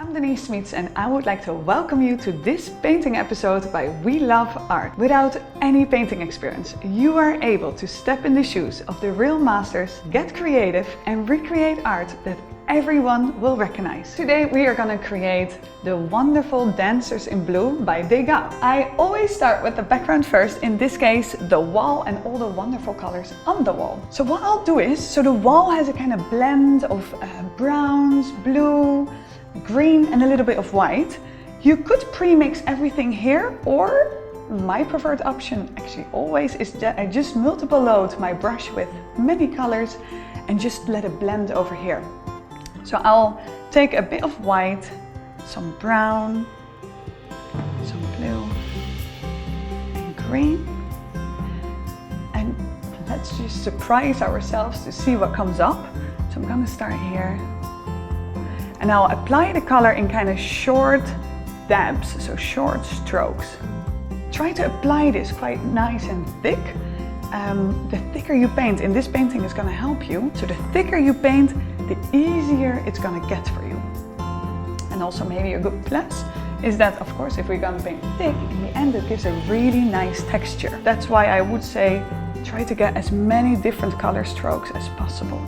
I'm Denise Smeets and I would like to welcome you to this painting episode by We Love Art. Without any painting experience, you are able to step in the shoes of the real masters, get creative and recreate art that everyone will recognize. Today we are going to create the wonderful Dancers in Blue by Degas. I always start with the background first, in this case the wall and all the wonderful colors on the wall. So what I'll do is, so the wall has a kind of blend of browns, blue, green and a little bit of white. You could pre-mix everything here, or my preferred option actually always is that I just multiple load my brush with many colors and just let it blend over here. So I'll take a bit of white, some brown, some blue and green, and let's just surprise ourselves to see what comes up. So I'm gonna start here. And I'll apply the color in kind of short dabs, so short strokes. Try to apply this quite nice and thick. The thicker you paint, in this painting is going to help you. So the thicker you paint, the easier it's going to get for you. And also maybe a good plus is that, of course, if we're going to paint thick, in the end it gives a really nice texture. That's why I would say try to get as many different color strokes as possible.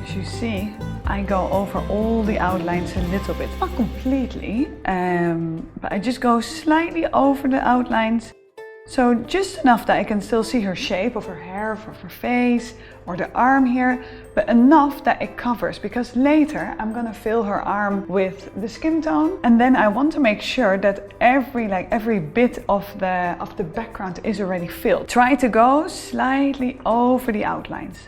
As you see, I go over all the outlines a little bit, not completely, but I just go slightly over the outlines. So just enough that I can still see her shape of her hair, of her face, or the arm here, but enough that it covers, because later I'm gonna fill her arm with the skin tone, and then I want to make sure that every bit of the background is already filled. Try to go slightly over the outlines.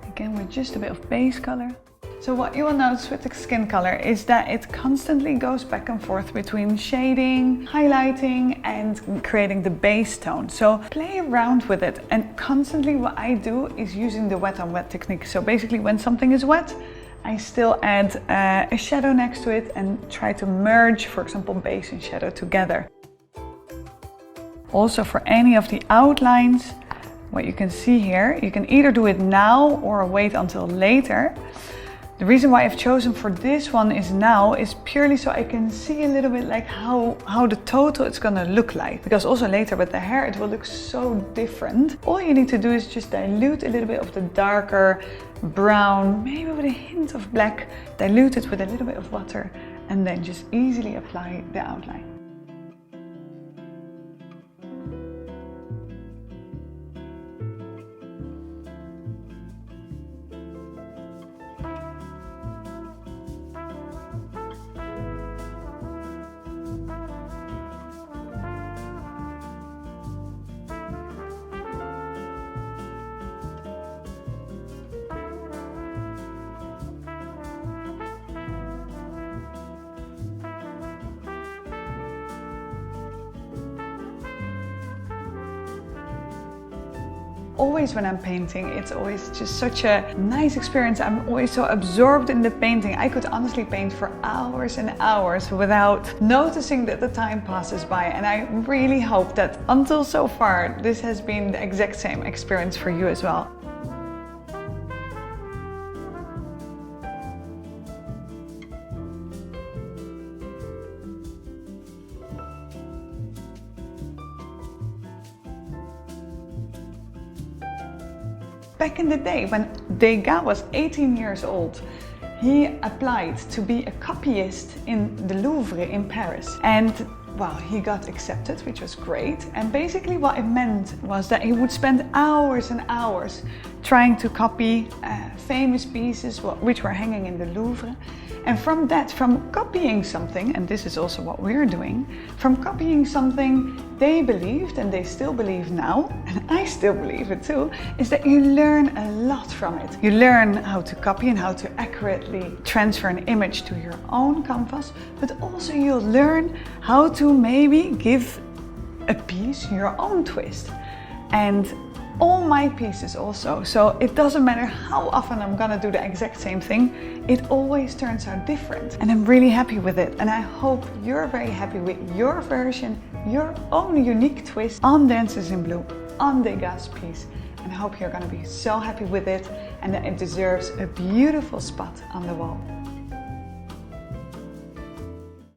Again with just a bit of base color. So what you will notice with the skin color is that it constantly goes back and forth between shading, highlighting and creating the base tone. So play around with it, and constantly what I do is using the wet on wet technique. So basically when something is wet, I still add a shadow next to it and try to merge, for example, base and shadow together. Also for any of the outlines, what you can see here, you can either do it now or wait until later. The reason why I've chosen for this one is now is purely so I can see a little bit like how the total it's gonna look like. Because also later with the hair it will look so different. All you need to do is just dilute a little bit of the darker brown, maybe with a hint of black, dilute it with a little bit of water and then just easily apply the outline. Always when I'm painting, it's always just such a nice experience. I'm always so absorbed in the painting. I could honestly paint for hours and hours without noticing that the time passes by. And I really hope that until so far, this has been the exact same experience for you as well. Back in the day when Degas was 18 years old, he applied to be a copyist in the Louvre in Paris. And well, he got accepted, which was great. And basically what it meant was that he would spend hours and hours trying to copy famous pieces which were hanging in the Louvre. And from copying something, and this is also what we're doing, from copying something they believed, and they still believe now, and I still believe it too, is that you learn a lot from it. You learn how to copy and how to accurately transfer an image to your own canvas, but also you'll learn how to maybe give a piece your own twist. And all my pieces also, so it doesn't matter how often I'm gonna do the exact same thing, it always turns out different. And I'm really happy with it, and I hope you're very happy with your version, your own unique twist on Dances in Blue, on Degas' piece. And I hope you're gonna be so happy with it and that it deserves a beautiful spot on the wall.